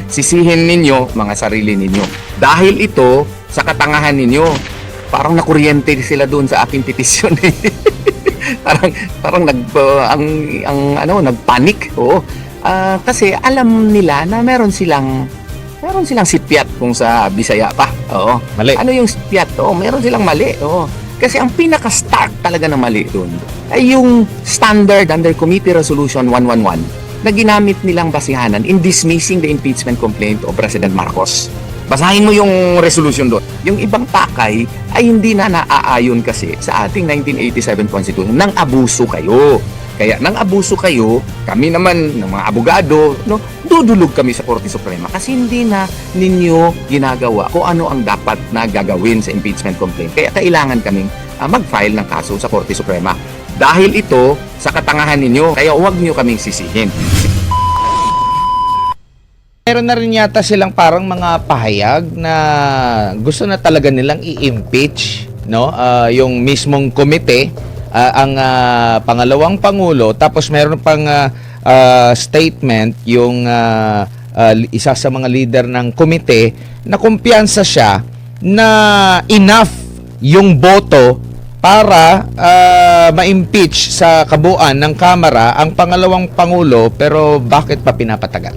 sisihin ninyo mga sarili ninyo. Dahil ito, sa katangahan ninyo, parang nakuryente sila doon sa aking petisyon. parang nagpanik. Oo. Kasi alam nila na meron silang sipiat kung sa Bisaya pa. Oo. Mali. Ano yung sipiat? Oo, meron silang mali. Oo. Kasi ang pinaka-start talaga na mali doon ay yung standard under Committee Resolution 111 na ginamit nilang basihanan in dismissing the impeachment complaint of President Marcos. Basahin mo yung resolution doon. Yung ibang pakay ay hindi na naaayon kasi sa ating 1987 Constitution. Nang abuso kayo. Kaya nang abuso kayo, kami naman ng mga abogado, no, dudulog kami sa Korte Suprema kasi hindi na ninyo ginagawa kung ano ang dapat na gagawin sa impeachment complaint. Kaya kailangan kaming mag-file ng kaso sa Korte Suprema. Dahil ito sa katangahan ninyo, kaya huwag niyo kaming sisihin. Meron na rin yata silang parang mga pahayag na gusto na talaga nilang i-impeach, no? Yung mismong komite, ang pangalawang pangulo, tapos meron pang statement yung isa sa mga leader ng komite na kumpiyansa siya na enough yung boto para ma-impeach sa kabuuan ng Kamara ang pangalawang pangulo, pero bakit pa pinapatagal?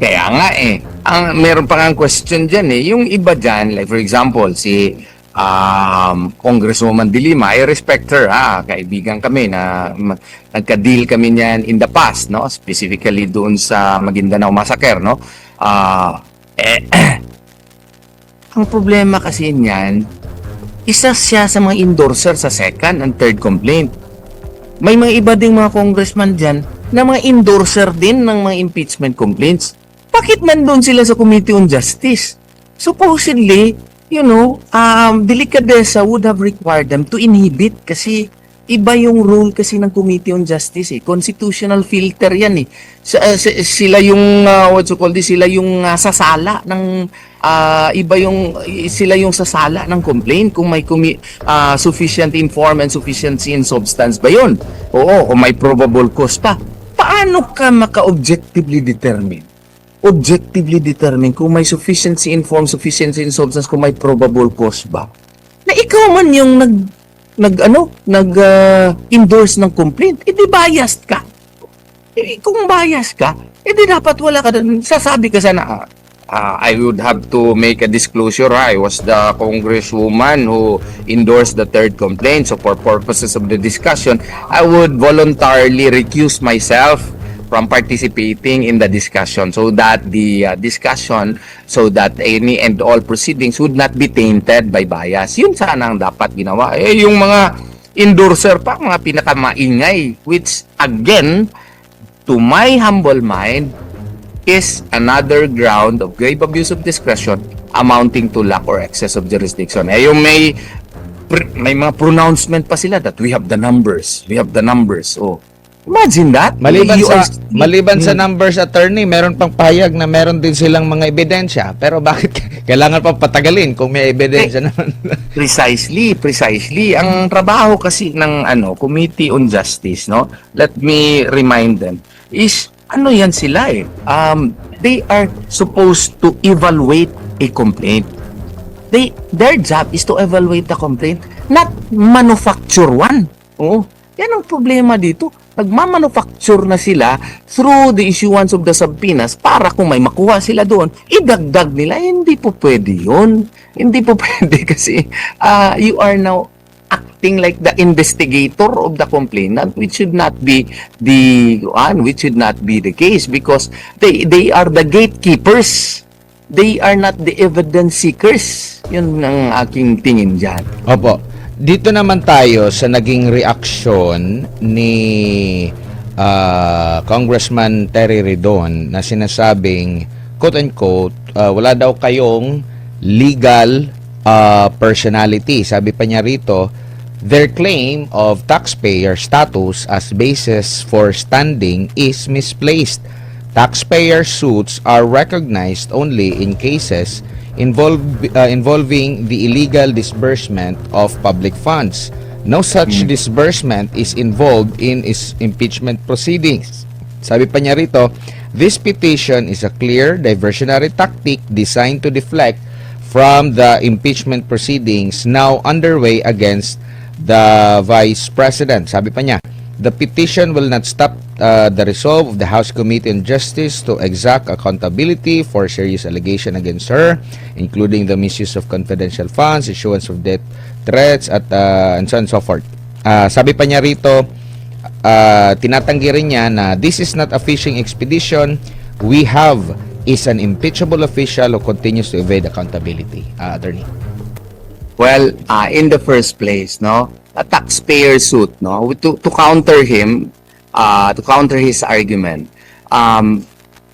Kaya nga meron pa nga question dyan yung iba dyan, like for example, si Congresswoman De Lima, I respect her, kaibigan kami na nagka-deal kami niyan in the past, no? Specifically doon sa Maguindanao Massacre, no? Ang problema kasi niyan, isa siya sa mga endorser sa second and third complaint. May mga iba ding mga congressman dyan na mga endorser din ng mga impeachment complaints. Bakit nandun sila sa Committee on Justice? Supposedly, delikadesa would have required them to inhibit kasi iba yung rule kasi ng Committee on Justice. Constitutional filter yan. Sila yung, sila yung sasala ng, sila yung sasala ng complaint kung may sufficient inform and sufficiency in substance ba yun? Oo, o may probable cause pa. Paano ka maka-objectively determine kung may sufficiency inform, sufficiency in substance, kung may probable cause ba? Na ikaw man yung endorse ng complaint, edi biased ka. Kung biased ka, edi dapat wala ka doon. Sasabi ka sana, I would have to make a disclosure. I was the congresswoman who endorsed the third complaint. So for purposes of the discussion, I would voluntarily recuse myself from participating in the discussion so that the any and all proceedings would not be tainted by bias. Yun sana ang dapat ginawa. Yung mga endorser pa, mga pinakamaingay, which again, to my humble mind, is another ground of grave abuse of discretion amounting to lack or excess of jurisdiction. Yung may mga pronouncement pa sila that we have the numbers. Oh. Imagine that. Maliban sa numbers, attorney, meron pang pahayag na meron din silang mga ebidensya. Pero bakit kailangan pang patagalin kung may ebidensya naman? Precisely. Ang trabaho kasi ng Committee on Justice, no? Let me remind them, is yan sila they are supposed to evaluate a complaint. Their job is to evaluate the complaint, not manufacture one. Oo. Yan ang problema dito. Nagmamanufacture na sila through the issuance of the subpoenas para kung may makuha sila doon, idagdag nila. Hindi po pwede yun. Hindi po pwede kasi you are now acting like the investigator of the complainant, which should not be the case because they are the gatekeepers. They are not the evidence seekers. Yun ang aking tingin dyan. Opo. Dito naman tayo sa naging reaksyon ni Congressman Terry Ridon na sinasabing, quote-unquote, wala daw kayong legal personality. Sabi pa niya rito, their claim of taxpayer status as basis for standing is misplaced. Taxpayer suits are recognized only in cases involving the illegal disbursement of public funds. No such disbursement is involved in impeachment proceedings. Sabi pa niya rito, This petition is a clear diversionary tactic designed to deflect from the impeachment proceedings now underway against the Vice President. Sabi pa niya, the petition will not stop the resolve of the House Committee on Justice to exact accountability for serious allegation against her, including the misuse of confidential funds, issuance of death threats, at and so on and so forth. Sabi pa niya rito, tinatanggi rin niya na this is not a fishing expedition. We have is an impeachable official who continues to evade accountability. Attorney. Well, in the first place, no, a taxpayer suit, no, to counter him, to counter his argument,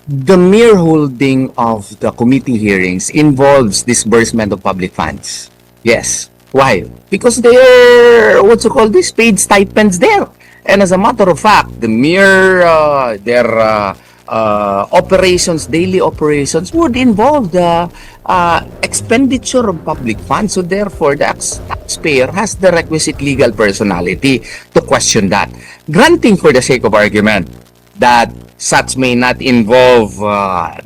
the mere holding of the committee hearings involves disbursement of public funds. Yes. Why? Because they're, what's it called, this paid stipends there. And as a matter of fact, the mere, their operations, daily operations would involve the expenditure of public funds. So therefore, the taxpayer has the requisite legal personality to question that. Granting for the sake of argument that such may not involve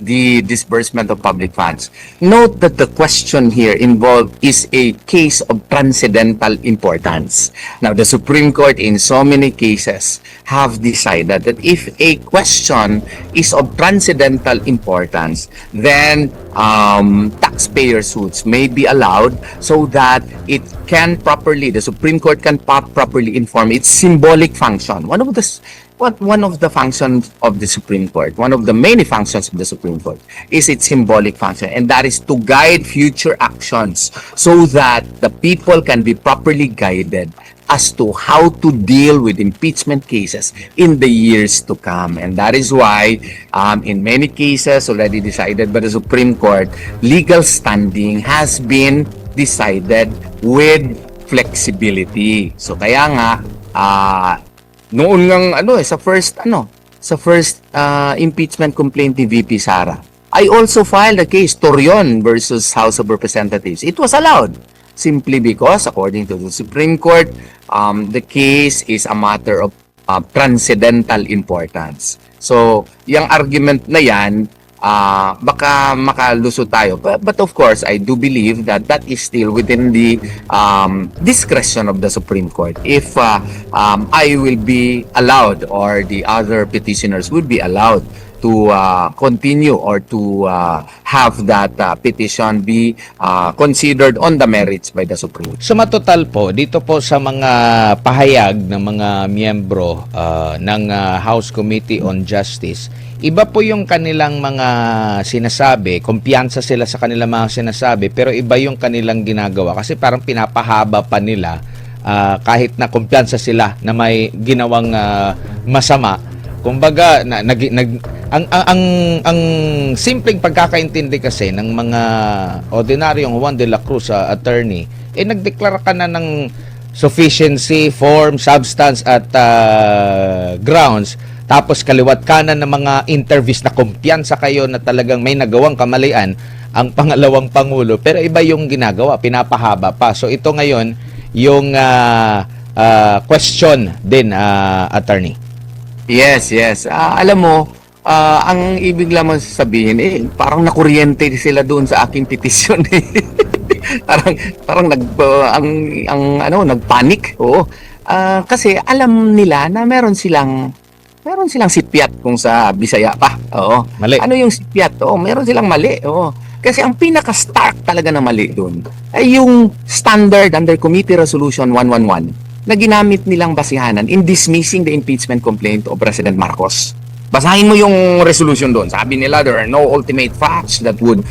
the disbursement of public funds. Note that the question here involved is a case of transcendental importance. Now, the Supreme Court in so many cases have decided that if a question is of transcendental importance, then taxpayer suits may be allowed so that it can properly, the Supreme Court can properly inform its symbolic function. One of the functions of the Supreme Court, one of the many functions of the Supreme Court, is its symbolic function, and that is to guide future actions so that the people can be properly guided as to how to deal with impeachment cases in the years to come. And that is why, in many cases already decided by the Supreme Court, legal standing has been decided with flexibility. So kaya nga, noon ngang sa first impeachment complaint ni VP Sara, I also filed a case, Torion versus House of Representatives. It was allowed simply because, according to the Supreme Court, the case is a matter of transcendental importance. So, yung argument na yan, baka makalusot tayo. But of course, I do believe that that is still within the discretion of the Supreme Court. If I will be allowed, or the other petitioners would be allowed to continue or to have that petition be considered on the merits by the Supreme Court. So matotal po, dito po sa mga pahayag ng mga miyembro ng House Committee on Justice, iba po yung kanilang mga sinasabi, kumpiyansa sila sa kanilang mga sinasabi, pero iba yung kanilang ginagawa kasi parang pinapahaba pa nila kahit na kumpiyansa sila na may ginawang masama. Kumbaga, ang simpleng pagkakaintindi kasi ng mga ordinaryong Juan de la Cruz attorney, nagdeklara ka na ng sufficiency, form, substance at grounds, tapos kaliwat kanan ng mga interviews na kumpiyansa kayo na talagang may nagawang kamalian ang pangalawang pangulo, pero iba yung ginagawa, pinapahaba pa. So ito ngayon yung question din, attorney. Yes. Alam mo, ang ibig lamang sabihin, parang nakuryente sila doon sa aking petisyon. parang nagpanic. Oo. Kasi alam nila na meron silang sipiat kung sa Bisaya pa. Oo. Mali. Ano yung sipiat? Oo, meron silang mali. Oo. Kasi ang pinaka-stark talaga na mali doon ay yung standard under Committee Resolution 111 na ginamit nilang basihanan in dismissing the impeachment complaint of President Marcos. Basahin mo yung resolution doon. Sabi nila, there are no ultimate facts that would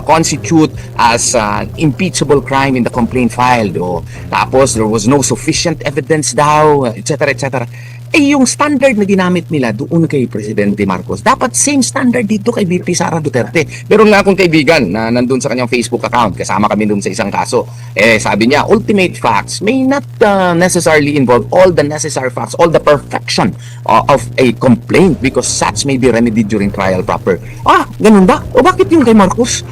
constitute as impeachable crime in the complaint filed. O, tapos, there was no sufficient evidence daw, etc., etc. Yung standard na ginamit nila doon kay Presidente Marcos, dapat same standard dito kay VP Sara Duterte. Meron nga akong kaibigan na nandun sa kanyang Facebook account, kasama kami doon sa isang kaso. Sabi niya, ultimate facts may not necessarily involve all the necessary facts, all the perfection of a complaint because such may be remedied during trial proper. Ganun ba? O bakit yung kay Marcos?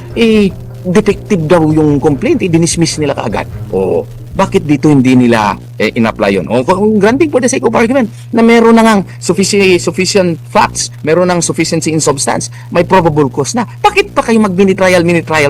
Detective daw yung complaint, i-dismiss nila kaagad. Oo. bakit dito hindi nila in-apply yun? O kung granting for the sake of argument na meron na ngang sufficient facts, meron ng sufficiency in substance, may probable cause na. Bakit pa kayo mag-mini-trial?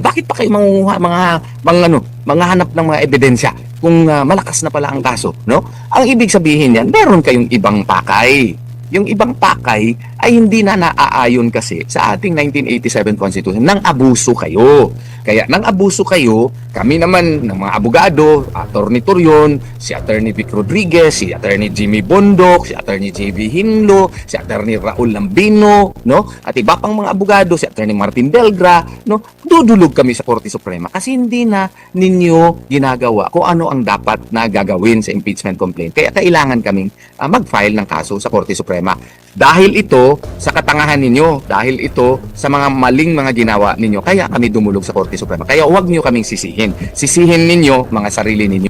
Bakit pa kayo manguha mga hanap ng mga ebidensya kung malakas na pala ang kaso, no? Ang ibig sabihin yan, meron kayong ibang pakay. Yung ibang pakay ay hindi na naaayon kasi sa ating 1987 Constitution. Nang abuso kayo. Kaya nang abuso kayo, kami naman ng mga abogado, Attorney Torion, si Attorney Vic Rodriguez, si Attorney Jimmy Bondok, si Attorney JB Hinlo, si Attorney Raul Lambino, no? At iba pang mga abogado, si Attorney Martin Belgra, no? Dudulog kami sa Korte Suprema kasi hindi na ninyo ginagawa kung ano ang dapat na gagawin sa impeachment complaint. Kaya kailangan kaming mag-file ng kaso sa Korte Suprema. Dahil ito sa katangahan ninyo, dahil ito sa mga maling mga ginawa ninyo, kaya kami dumulog sa Korte Suprema. Kaya huwag niyo kaming sisihin. Sisihin ninyo mga sarili ninyo.